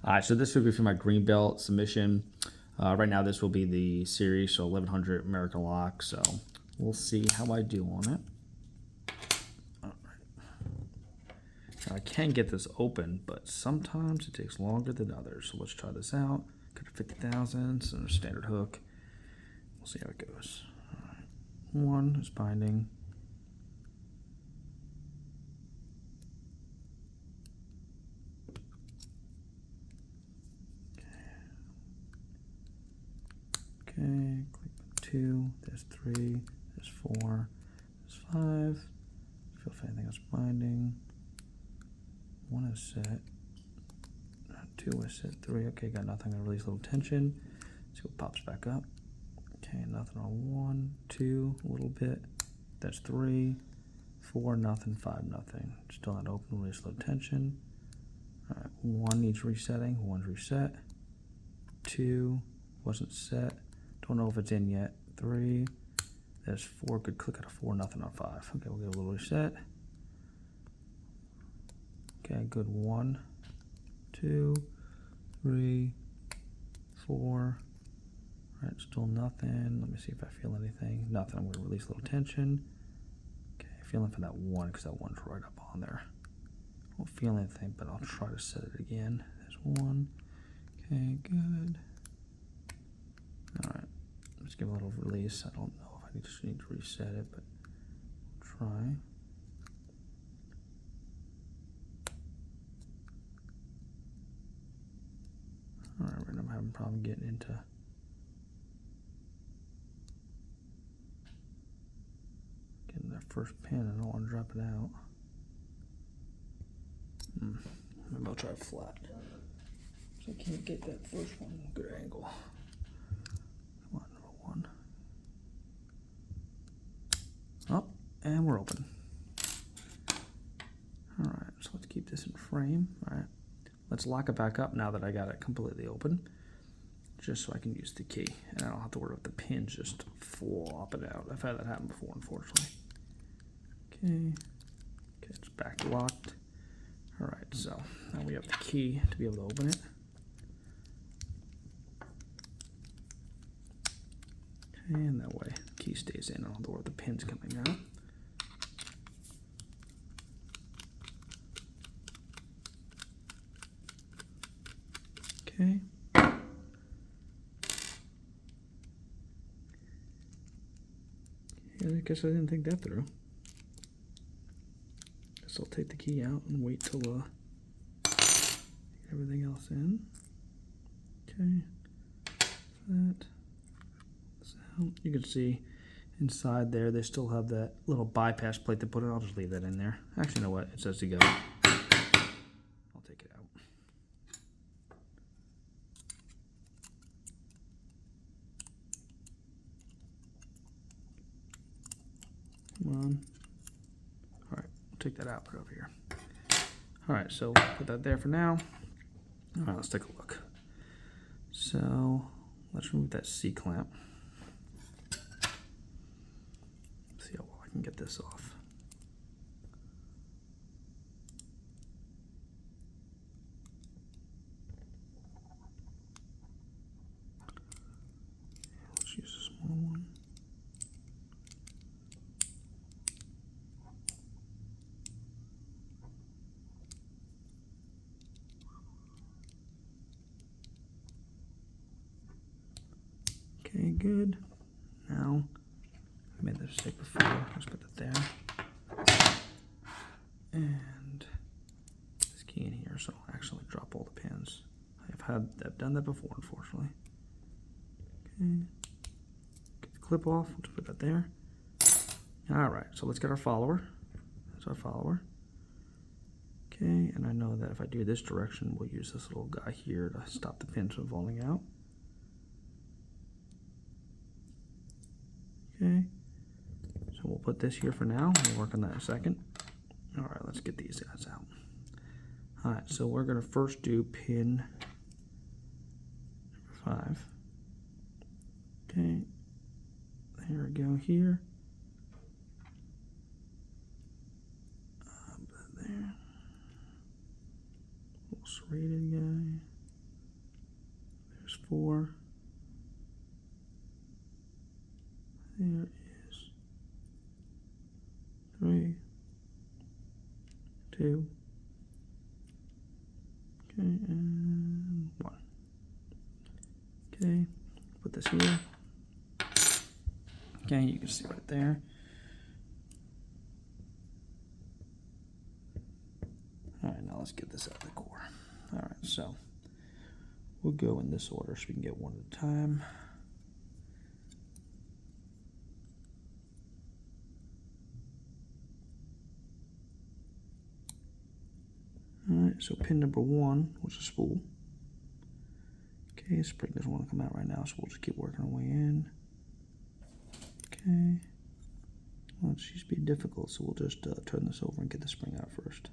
All right, so this will be for my green belt submission. Right now, this will be the series, so 1100 American lock. So we'll see how I do on it. All right. Now, I can get this open, but sometimes it takes longer than others. So let's try this out. Got a 50,000, so a standard hook. We'll see how it goes. All right. One is binding. Okay, click 2, there's 3, there's 4, there's 5. Feel if anything is binding. 1 is set. 2 is set. 3, okay, got nothing. I'm gonna release a little tension. See what pops back up. Okay, nothing on 1, 2, a little bit. That's 3, 4, nothing, 5, nothing. Still not open, release a little tension. All right, 1 needs resetting, 1's reset. 2 wasn't set. Don't know if it's in yet. 3, there's 4, good click at a 4, nothing on 5. Okay, we'll get a little reset. Okay, good. 1, 2, 3, 4. All right, still nothing. Let me see if I feel anything. Nothing. I'm going to release a little tension. Okay, feeling for that 1 because that 1's right up on there. I won't feel anything, but I'll try to set it again. There's 1. Okay, good. All right, let's give a little release. I don't know if I just need to reset it, but try. All right, right now I'm having a problem getting into that first pin. I don't want to drop it out. Maybe I'll try flat. So I can't get that first one in a good angle. Come on, number 1. Oh, and we're open. All right, so let's keep this in frame. All right, let's lock it back up now that I got it completely open, just so I can use the key, and I don't have to worry about the pins just flopping out. I've had that happen before, unfortunately. Okay, it's back locked. All right, so now we have the key to be able to open it. And that way the key stays in. I don't have to worry about the pins coming out. Okay. Yeah, I guess I didn't think that through. Guess I'll take the key out and wait till get everything else in. Okay. That. So you can see inside there they still have that little bypass plate to put it. I'll just leave that in there. Actually, you know what? It says to go. I'll take it out. Come on. All right, we'll take that out, put it over here. All right, so put that there for now. All right, let's take a look. So let's remove that C-clamp. See how well I can get this off. Let's use a small one. Okay, good. Now, I made this mistake before. Let's put that there. And this key in here, so I'll actually drop all the pins. I've done that before, unfortunately. Okay. Get the clip off. We'll just put that there. All right, so let's get our follower. That's our follower. Okay, and I know that if I do this direction, we'll use this little guy here to stop the pins from falling out. Okay, so we'll put this here for now. We'll work on that in a second. All right, let's get these guys out. All right, so we're gonna first do pin number 5. Okay, there we go here. Put that there. Little serrated guy. There's 4. There is 3, 2, okay, and 1. Okay, put this here. Okay, you can see right there. Alright, now let's get this out of the core. Alright, so we'll go in this order so we can get one at a time. Alright, so pin number 1 was a spool. Okay, spring doesn't want to come out right now, so we'll just keep working our way in. Okay. Well, it should be difficult, so we'll just turn this over and get the spring out first.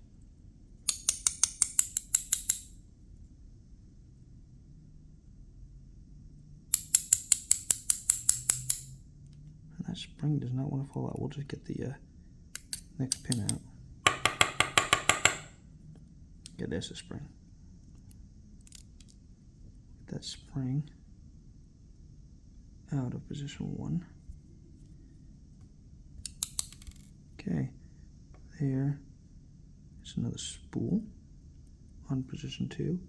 And that spring does not want to fall out. We'll just get the next pin out. Yeah, there's the spring. Get that spring out of position 1. Okay, there is another spool on position 2.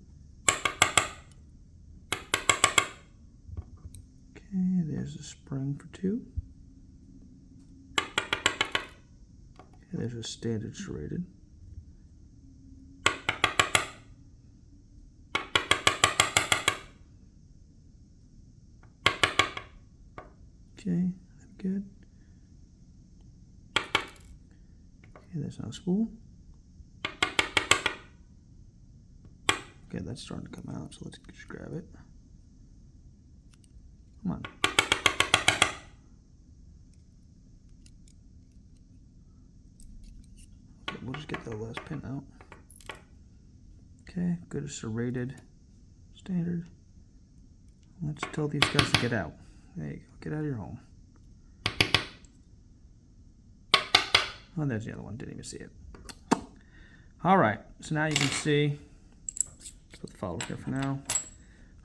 Okay, there's the spring for 2. Okay, there's a standard serrated. Okay, good. Okay, there's another spool. Okay, that's starting to come out, so let's just grab it. Come on. Okay, we'll just get the last pin out. Okay, good, serrated, standard. Let's tell these guys to get out. There you go, get out of your home. Oh, there's the other one, didn't even see it. Alright, so now you can see, let's put the follower here for now.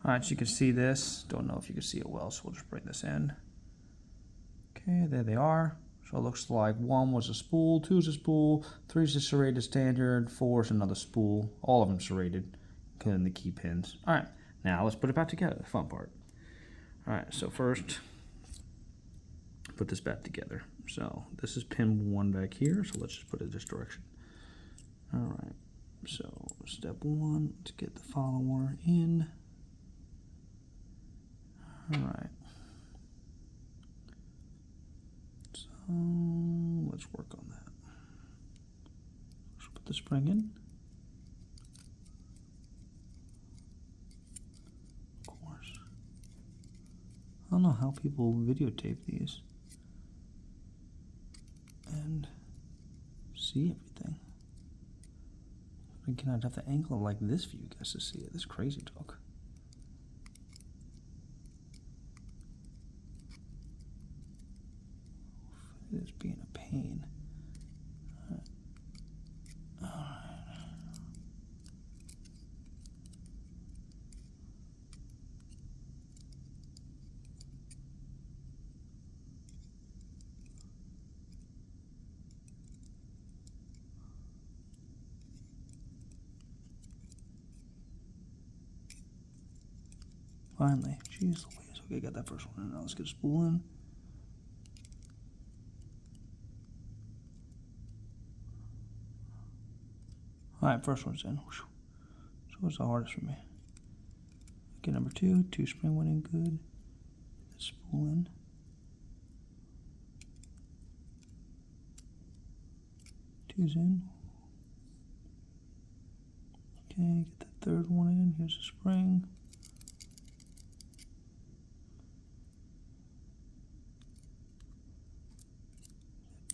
Alright, so you can see this. Don't know if you can see it well, so we'll just bring this in. Okay, there they are. So it looks like 1 was a spool, 2 is a spool, 3 is a serrated standard, 4 is another spool. All of them serrated, including the key pins. Alright, now let's put it back together, the fun part. Alright, so first, put this back together. So this is pin 1 back here, so let's just put it this direction. Alright, so step 1, let's get the follower in. Alright, so let's work on that. Let's put the spring in. Of course. I don't know how people videotape these and see everything. We cannot have the angle like this for you guys to see it. This is crazy talk. It is being a pain. Finally, jeez Louise. Okay, got that first one in. Now let's get a spool in. Alright, first one's in. So what's the hardest for me? Okay, number 2. 2 spring went in good. Get the spool in. Two's in. Okay, get the third one in. Here's the spring.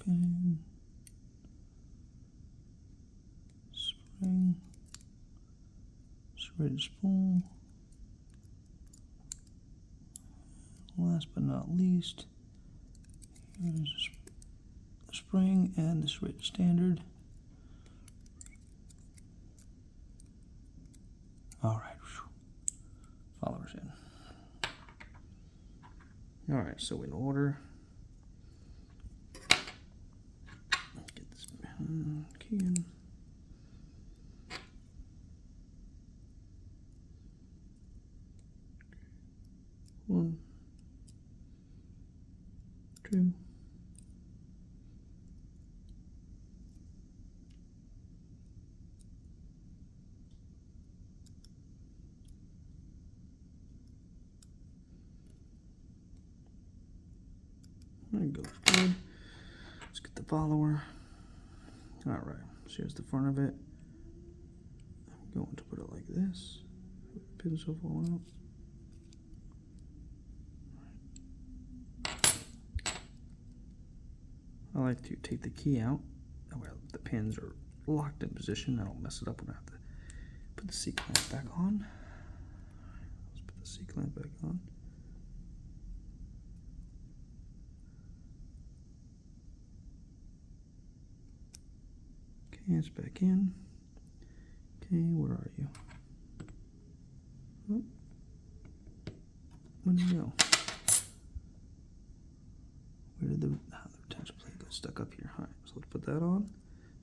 Pin. Spring. Serrated spool. Last but not least, here's the spring and the serrated standard. All right, followers in. All right, so in order, get this key in. One, two. There goes good. Let's get the follower. All right, so here's the front of it. I'm going to put it like this. Pins will fall out. I like to take the key out. That way the pins are locked in position. I don't mess it up when I have to put the C-clamp back on. Let's put the C-clamp back on. Okay, it's back in. Okay, where are you? Oh. Where did you go? Where did the retention plate go? Stuck up here. Alright, so let's put that on.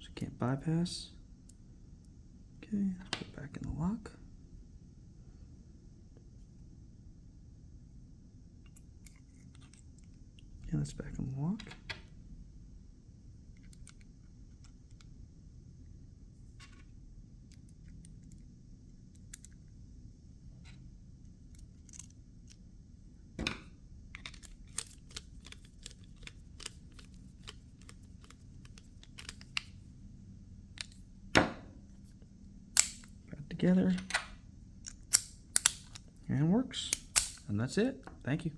So you can't bypass. Okay, let's put it back in the lock. Okay, that's back in the lock. Together and works, and that's it. Thank you.